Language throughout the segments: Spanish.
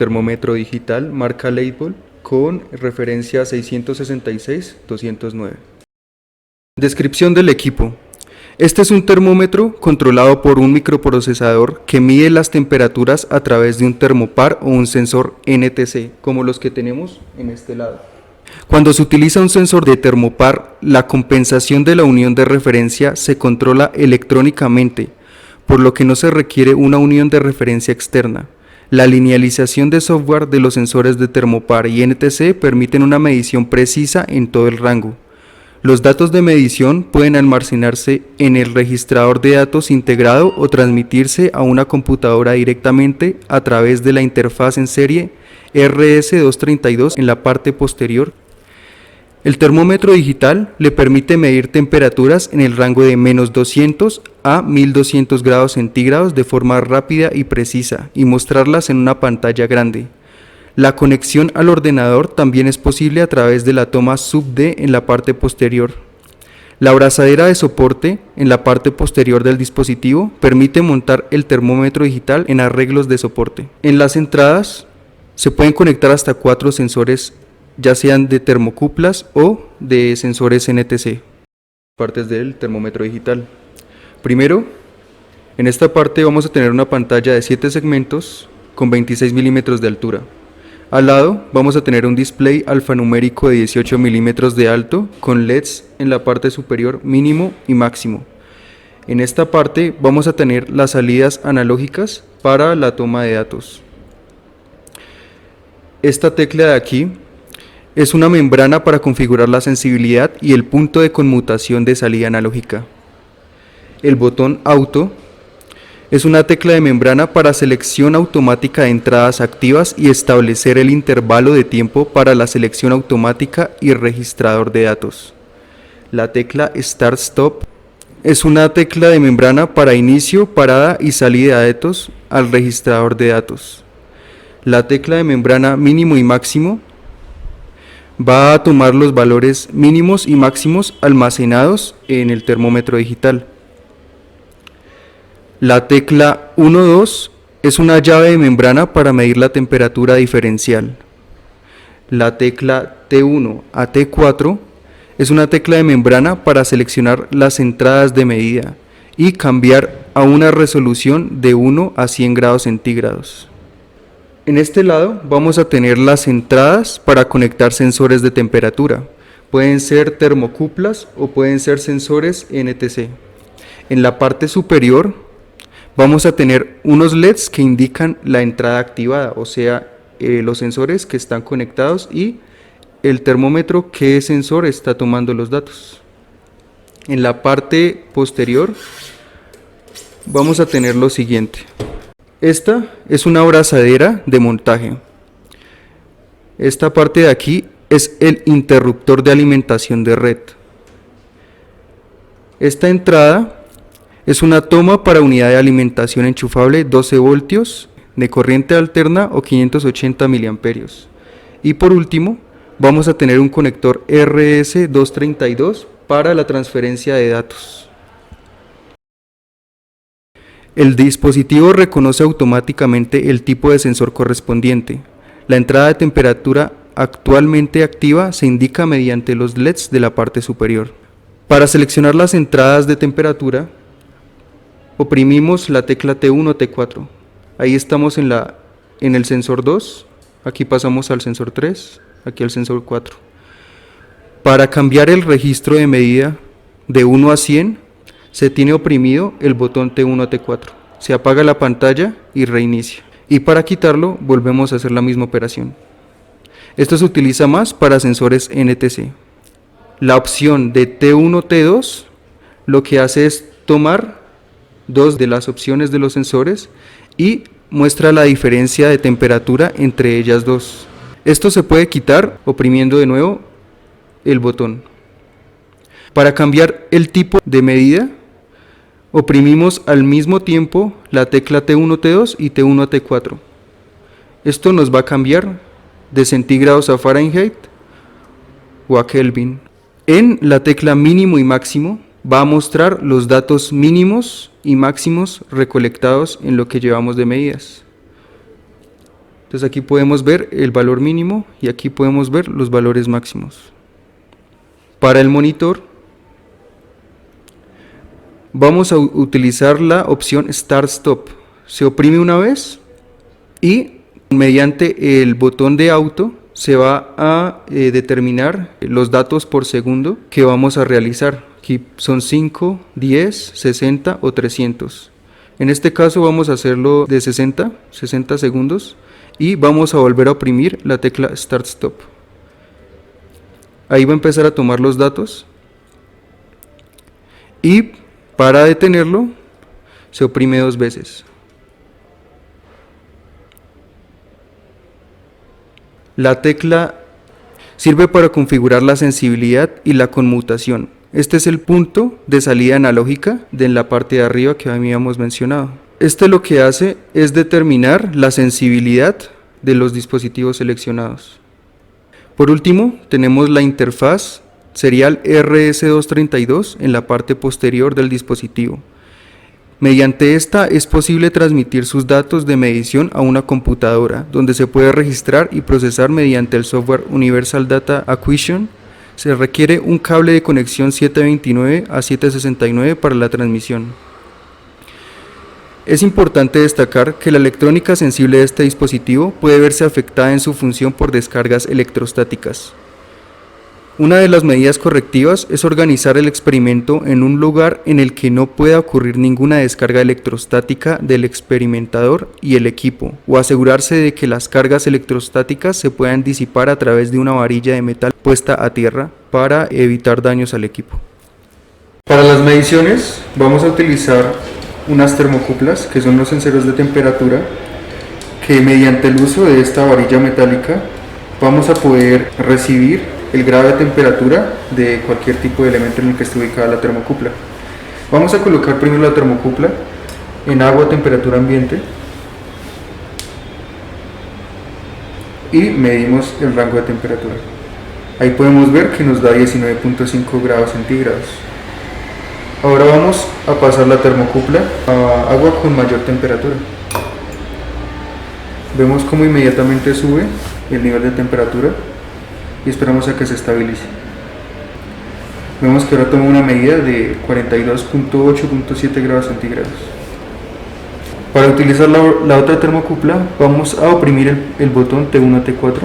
termómetro digital marca Leitbol con referencia 666-209. Descripción del equipo. Este es un termómetro controlado por un microprocesador que mide las temperaturas a través de un termopar o un sensor NTC, como los que tenemos en este lado. Cuando se utiliza un sensor de termopar, la compensación de la unión de referencia se controla electrónicamente, por lo que no se requiere una unión de referencia externa. La linealización de software de los sensores de termopar y NTC permiten una medición precisa en todo el rango. Los datos de medición pueden almacenarse en el registrador de datos integrado o transmitirse a una computadora directamente a través de la interfaz en serie RS232 en la parte posterior. El termómetro digital le permite medir temperaturas en el rango de -200 a 1200 grados centígrados de forma rápida y precisa y mostrarlas en una pantalla grande. La conexión al ordenador también es posible a través de la toma sub-D en la parte posterior. La abrazadera de soporte en la parte posterior del dispositivo permite montar el termómetro digital en arreglos de soporte. En las entradas se pueden conectar hasta 4 sensores, ya sean de termocuplas o de sensores NTC. Partes del termómetro digital. Primero, en esta parte vamos a tener una pantalla de 7 segmentos con 26 milímetros de altura. Al lado vamos a tener un display alfanumérico de 18 milímetros de alto con LEDs en la parte superior mínimo y máximo. En esta parte vamos a tener las salidas analógicas para la toma de datos. Esta tecla de aquí es una membrana para configurar la sensibilidad y el punto de conmutación de salida analógica. El botón Auto es una tecla de membrana para selección automática de entradas activas y establecer el intervalo de tiempo para la selección automática y registrador de datos. La tecla Start Stop es una tecla de membrana para inicio, parada y salida de datos al registrador de datos. La tecla de membrana mínimo y máximo va a tomar los valores mínimos y máximos almacenados en el termómetro digital. La tecla 1-2 es una llave de membrana para medir la temperatura diferencial. La tecla T1 a T4 es una tecla de membrana para seleccionar las entradas de medida y cambiar a una resolución de 1 a 100 grados centígrados. En este lado vamos a tener las entradas para conectar sensores de temperatura. Pueden ser termocuplas o pueden ser sensores NTC. En la parte superior vamos a tener unos LEDs que indican la entrada activada, o sea, los sensores que están conectados y el termómetro qué sensor está tomando los datos. En la parte posterior vamos a tener lo siguiente. Esta es una abrazadera de montaje. Esta parte de aquí es el interruptor de alimentación de red. Esta entrada es una toma para unidad de alimentación enchufable 12 voltios de corriente alterna o 580 miliamperios. Y por último, vamos a tener un conector RS232 para la transferencia de datos. El dispositivo reconoce automáticamente el tipo de sensor correspondiente. La entrada de temperatura actualmente activa se indica mediante los LEDs de la parte superior. Para seleccionar las entradas de temperatura, oprimimos la tecla T1 o T4. Ahí estamos en el sensor 2, aquí pasamos al sensor 3, aquí al sensor 4. Para cambiar el registro de medida de 1 a 100, se tiene oprimido el botón T1 a T4. Se apaga la pantalla y reinicia. Y para quitarlo, volvemos a hacer la misma operación. Esto se utiliza más para sensores NTC. La opción de T1 T2 lo que hace es tomar dos de las opciones de los sensores y muestra la diferencia de temperatura entre ellas dos. Esto se puede quitar oprimiendo de nuevo el botón. Para cambiar el tipo de medida, oprimimos al mismo tiempo la tecla T1 T2 y T1 a T4. Esto nos va a cambiar de centígrados a Fahrenheit o a Kelvin. En la tecla mínimo y máximo va a mostrar los datos mínimos y máximos recolectados en lo que llevamos de medidas. Entonces aquí podemos ver el valor mínimo y aquí podemos ver los valores máximos. Para el monitor vamos a utilizar la opción Start Stop. Se oprime una vez y mediante el botón de auto se va a determinar los datos por segundo que vamos a realizar. Aquí son 5, 10, 60 o 300. En este caso vamos a hacerlo de 60 segundos y vamos a volver a oprimir la tecla Start Stop. Ahí va a empezar a tomar los datos y para detenerlo se oprime 2 veces. La tecla sirve para configurar la sensibilidad y la conmutación. Este es el punto de salida analógica de la parte de arriba que habíamos mencionado. Este lo que hace es determinar la sensibilidad de los dispositivos seleccionados. Por último, tenemos la interfaz serial RS232 en la parte posterior del dispositivo. Mediante esta es posible transmitir sus datos de medición a una computadora, donde se puede registrar y procesar mediante el software Universal Data Acquisition. Se requiere un cable de conexión 729 a 769 para la transmisión. Es importante destacar que la electrónica sensible de este dispositivo puede verse afectada en su función por descargas electrostáticas. Una de las medidas correctivas es organizar el experimento en un lugar en el que no pueda ocurrir ninguna descarga electrostática del experimentador y el equipo, o asegurarse de que las cargas electrostáticas se puedan disipar a través de una varilla de metal puesta a tierra para evitar daños al equipo. Para las mediciones vamos a utilizar unas termocuplas, que son los sensores de temperatura, que mediante el uso de esta varilla metálica vamos a poder recibir el grado de temperatura de cualquier tipo de elemento en el que esté ubicada la termocupla. Vamos a colocar primero la termocupla en agua a temperatura ambiente y medimos el rango de temperatura. Ahí podemos ver que nos da 19.5 grados centígrados. Ahora vamos a pasar la termocupla a agua con mayor temperatura. Vemos cómo inmediatamente sube el nivel de temperatura y esperamos a que se estabilice. Vemos que ahora toma una medida de 42.8.7 grados centígrados. Para utilizar la otra termocupla vamos a oprimir el botón T1, T4.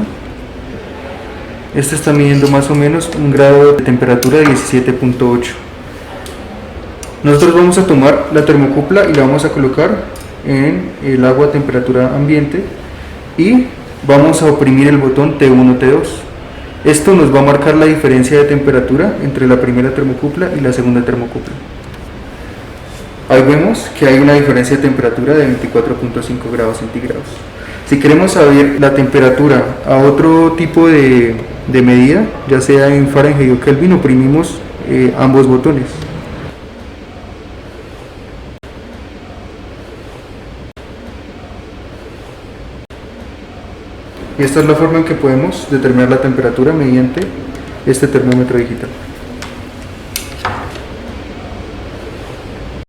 Este está midiendo más o menos un grado de temperatura de 17.8. Nosotros vamos a tomar la termocupla y la vamos a colocar en el agua a temperatura ambiente y vamos a oprimir el botón T1, T2. Esto nos va a marcar la diferencia de temperatura entre la primera termocupla y la segunda termocupla. Ahí vemos que hay una diferencia de temperatura de 24.5 grados centígrados. Si queremos saber la temperatura a otro tipo de medida, ya sea en Fahrenheit o Kelvin, oprimimos ambos botones. Y esta es la forma en que podemos determinar la temperatura mediante este termómetro digital.